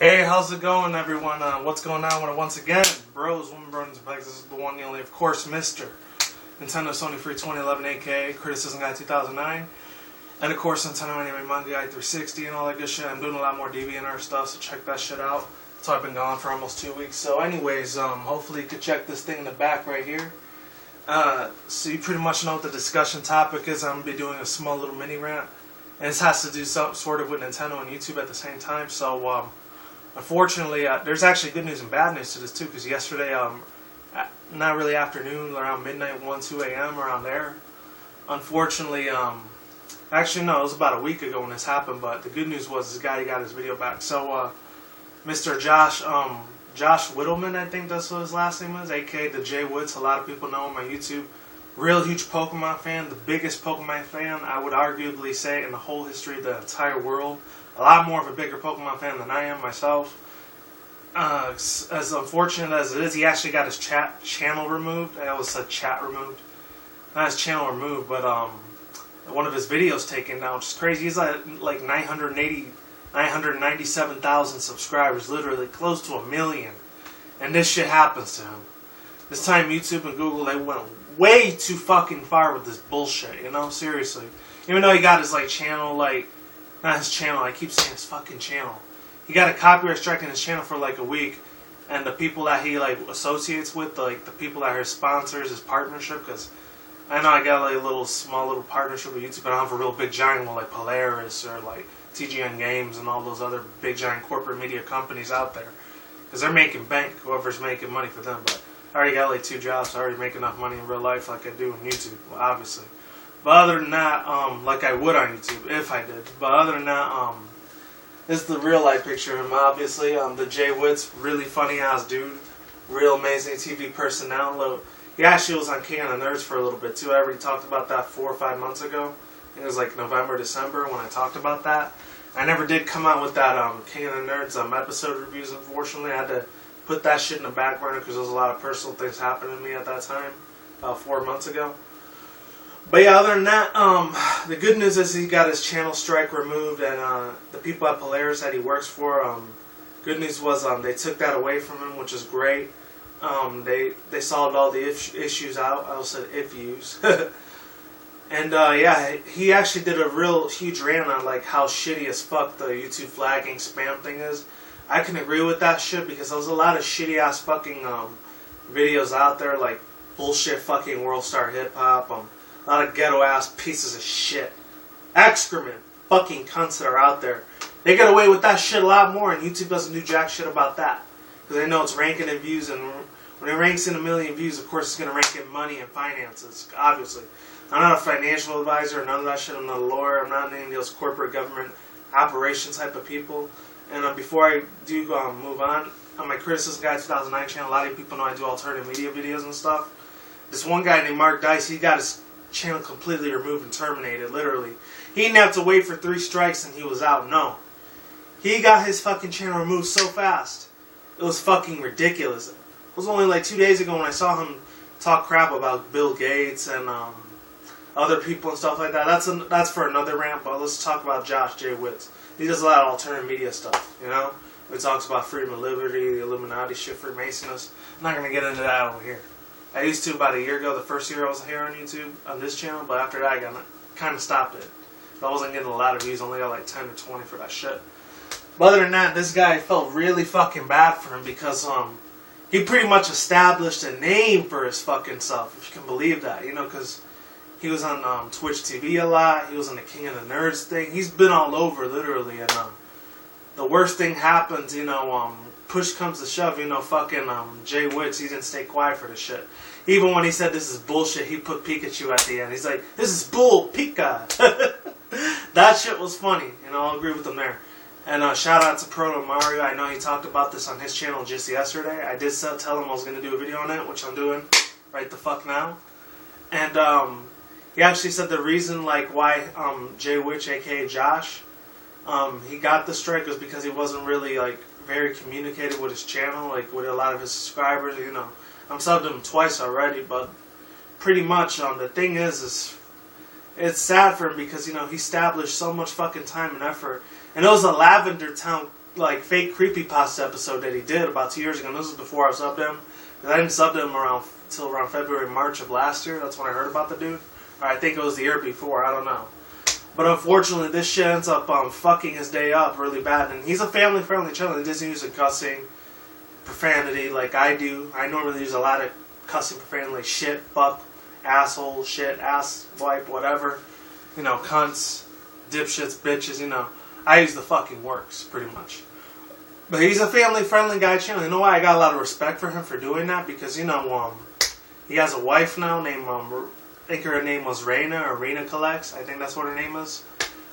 Hey, how's it going, everyone? What's going on? Once again, bros, women, bros, and this is the one and only, of course, Mr. NintendoSonyfreak2011, aka Criticism Guy 2009, and of course, Nintendo Anime Manga Guy 360 and all that good shit. I'm doing a lot more DeviantArt stuff, so check that shit out. So I've been gone for almost 2 weeks. So, anyways, hopefully you could check this thing in the back right here. So you pretty much know what the discussion topic is. I'm gonna be doing a small little mini rant, and this has to do something sort of with Nintendo and YouTube at the same time. So, unfortunately, there's actually good news and bad news to this too, because yesterday, not really afternoon, around midnight, 1, 2 a.m., around there, unfortunately, actually no, it was about a week ago when this happened, but the good news was this guy got his video back. So, Mr. Josh Whittleman, I think that's what his last name is, aka the J Woods, a lot of people know him on YouTube. Real huge Pokemon fan, the biggest Pokemon fan, I would arguably say, in the whole history of the entire world. A lot more of a bigger Pokemon fan than I am myself. As unfortunate as it is, he actually got his channel removed. I always said chat removed. Not his channel removed, but one of his videos taken down, which is crazy. He's like 997,000 subscribers, literally close to 1 million. And this shit happens to him. This time YouTube and Google, they went way too fucking far with this bullshit, you know, seriously. Even though he got his channel, not his channel, I keep saying his fucking channel. He got a copyright strike in his channel for like a week, and the people that he associates with, the people that are his sponsors, his partnership, because I know I got a small little partnership with YouTube, but I don't have a real big giant one like Polaris or TGN Games and all those other big giant corporate media companies out there, because they're making bank, whoever's making money for them. But I already got 2 jobs, so I already make enough money in real life like I do in YouTube, well, obviously. But other than that, like I would on YouTube, if I did. But other than that, this is the real life picture of him, obviously. The Jay Woods, really funny ass dude. Real amazing TV personality. He actually was on King of the Nerds for a little bit too. I already talked about that 4 or 5 months ago. I think it was November, December when I talked about that. I never did come out with that King of the Nerds episode reviews, unfortunately. I had to put that shit in the back burner because there was a lot of personal things happening to me at that time, 4 months ago. But yeah, other than that, the good news is he got his channel strike removed, and the people at Polaris that he works for, good news was they took that away from him, which is great. They solved all the issues out. I also said if-use. And yeah, he actually did a real huge rant on how shitty as fuck the YouTube flagging spam thing is. I can agree with that shit because there's a lot of shitty ass fucking videos out there, like bullshit fucking World Star Hip Hop, a lot of ghetto ass pieces of shit, excrement, fucking cunts that are out there. They get away with that shit a lot more, and YouTube doesn't do jack shit about that because they know it's ranking in views, and when it ranks in 1 million views, of course it's gonna rank in money and finances. Obviously, I'm not a financial advisor, none of that shit. I'm not a lawyer. I'm not any of those corporate government operation type of people. And before I do move on my Criticism Guy 2009 channel, a lot of people know I do alternative media videos and stuff. This one guy named Mark Dice, he got his channel completely removed and terminated, literally. He didn't have to wait for 3 strikes and he was out, no. He got his fucking channel removed so fast. It was fucking ridiculous. It was only 2 days ago when I saw him talk crap about Bill Gates and other people and stuff like that. That's for another rant, but let's talk about Josh J. Woods. He does a lot of alternative media stuff, you know? He talks about freedom of liberty, the Illuminati shit, Freemasoness. I'm not going to get into that over here. I used to about a year ago, the first year I was here on YouTube, on this channel, but after that I kind of stopped it. I wasn't getting a lot of views, only got 10 or 20 for that shit. But other than that, this guy felt really fucking bad for him because he pretty much established a name for his fucking self, if you can believe that, you know, because he was on Twitch TV a lot. He was on the King of the Nerds thing. He's been all over, literally. And the worst thing happens, you know, push comes to shove, you know, fucking Jay Woods, he didn't stay quiet for this shit. Even when he said this is bullshit, he put Pikachu at the end. He's like, this is bull, Pika. That shit was funny. You know, I'll agree with him there. And shout out to Proto Mario. I know he talked about this on his channel just yesterday. I did tell him I was going to do a video on it, which I'm doing right the fuck now. And he actually said the reason why Jay Witch, aka Josh, he got the strike was because he wasn't really very communicative with his channel, with a lot of his subscribers. You know, I'm subbed him twice already, but pretty much the thing is it's sad for him because, you know, he established so much fucking time and effort, and it was a Lavender Town like fake creepypasta episode that he did about 2 years ago. And this was before I subbed him. Because I didn't sub him until around February, March of last year. That's when I heard about the dude. Or I think it was the year before. I don't know. But unfortunately, this shit ends up fucking his day up really bad. And he's a family-friendly channel. He doesn't use cussing, profanity like I do. I normally use a lot of cussing, profanity like shit, fuck, asshole, shit, ass, wipe, whatever. You know, cunts, dipshits, bitches, you know. I use the fucking works, pretty much. But he's a family-friendly guy channel. You know why I got a lot of respect for him for doing that? Because, you know, he has a wife now named, I think her name was Raina, or Raina Collects. I think that's what her name is.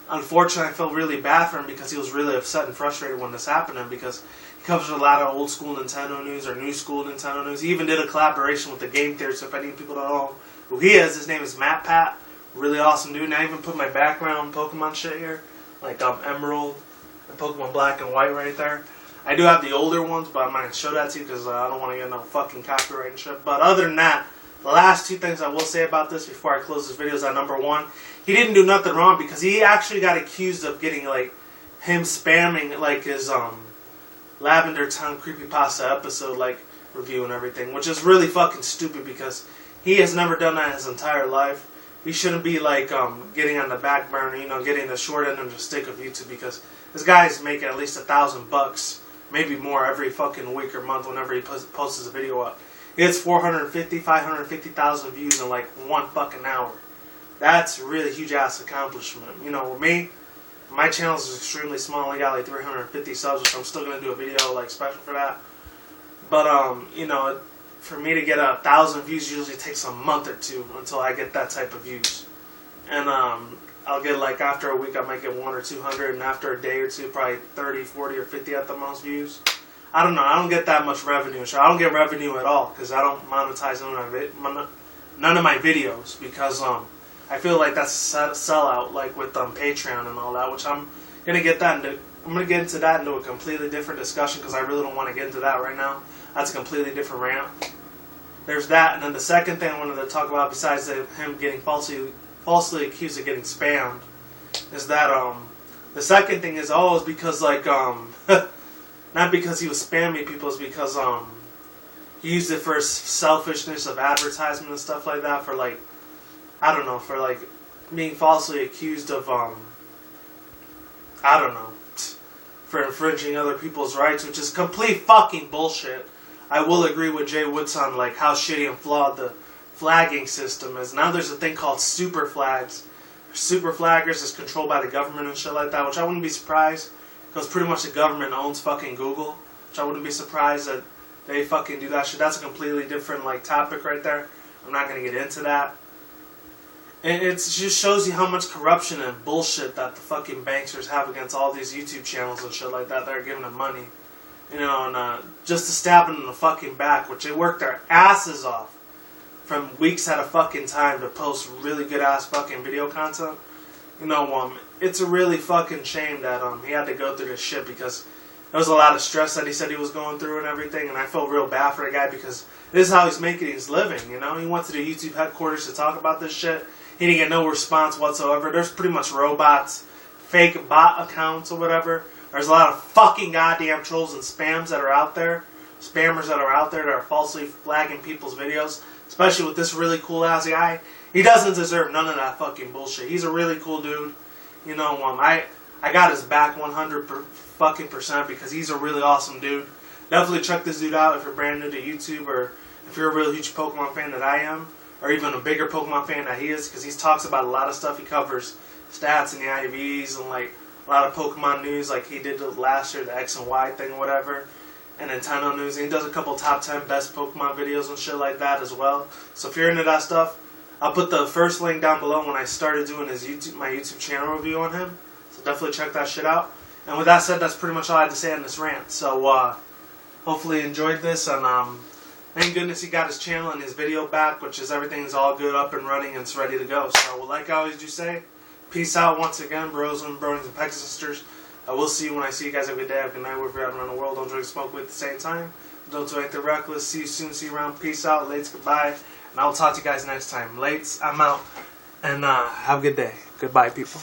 Unfortunately, I felt really bad for him because he was really upset and frustrated when this happened to him, because he covers a lot of old school Nintendo news or new school Nintendo news. He even did a collaboration with the Game Theory, so if any people don't know who he is, his name is Matt Pat. Really awesome dude. And I even put my background Pokemon shit here, like Emerald and Pokemon Black and White right there. I do have the older ones, but I'm not going to show that to you because I don't want to get no fucking copyright and shit. But other than that, the last two things I will say about this before I close this video is that number one, he didn't do nothing wrong because he actually got accused of getting, like, him spamming, like, his Lavender Town Creepypasta episode, like, review and everything, which is really fucking stupid because he has never done that his entire life. He shouldn't be, like, getting on the back burner, you know, getting the short end of the stick of YouTube because this guy's making at least $1,000, maybe more every fucking week or month whenever he posts a video up. He gets 550,000 views in like 1 fucking hour. That's a really huge ass accomplishment. You know, with me, my channel is extremely small. I got like 350 subs, which I'm still gonna do a video like special for that. But you know, for me to get 1,000 views usually takes a month or two until I get that type of views. And I'll get like after a week I might get 100 or 200, and after a day or two probably 30, 40, or 50 at the most views. I don't know. I don't get that much revenue. So I don't get revenue at all because I don't monetize none of my videos because I feel like that's a sellout, like with Patreon and all that. Which I'm gonna get that into. I'm gonna get into that into a completely different discussion because I really don't want to get into that right now. That's a completely different rant. There's that, and then the second thing I wanted to talk about, besides him getting falsely accused of getting spammed, is that the second thing is because like not because he was spamming people, it's because he used it for selfishness of advertisement and stuff like that, for like, I don't know, for like being falsely accused of I don't know, for infringing other people's rights, which is complete fucking bullshit. I will agree with Jay Woods on like how shitty and flawed the flagging system is. Now there's a thing called super flags. Super flaggers is controlled by the government and shit like that, which I wouldn't be surprised because pretty much the government owns fucking Google, which I wouldn't be surprised that they fucking do that shit. That's a completely different like topic right there. I'm not gonna get into that. And it just shows you how much corruption and bullshit that the fucking banksters have against all these YouTube channels and shit like that that are giving them money. You know, and just to stab them in the fucking back, which they work their asses off from weeks at a fucking time to post really good ass fucking video content. You know, it's a really fucking shame that he had to go through this shit because there was a lot of stress that he said he was going through and everything, and I felt real bad for the guy because this is how he's making his living, you know? He went to the YouTube headquarters to talk about this shit. He didn't get no response whatsoever. There's pretty much robots, fake bot accounts or whatever. There's a lot of fucking goddamn trolls and spammers that are out there that are falsely flagging people's videos, especially with this really cool ass guy. He doesn't deserve none of that fucking bullshit. He's a really cool dude. You know, I got his back 100% because he's a really awesome dude. Definitely check this dude out if you're brand new to YouTube, or if you're a real huge Pokemon fan that I am, or even a bigger Pokemon fan that he is, because he talks about a lot of stuff. He covers stats and the IVs and like a lot of Pokemon news, like he did last year, the X and Y thing or whatever, and Nintendo news. And he does a couple top 10 best Pokemon videos and shit like that as well. So if you're into that stuff, I'll put the first link down below when I started doing my YouTube channel review on him. So definitely check that shit out. And with that said, that's pretty much all I had to say on this rant. So hopefully you enjoyed this, and thank goodness he got his channel and his video back, which is everything's all good, up and running, and it's ready to go. So like I always do say, peace out once again, bros and bronies and peck sisters. I will see you when I see you guys. Have a good day, have a good night, wherever you're at around the world. Don't drink, smoke with at the same time. Don't do anything reckless. See you soon, see you around. Peace out, lates, goodbye. And I'll talk to you guys next time. Lates, I'm out. And have a good day. Goodbye, people.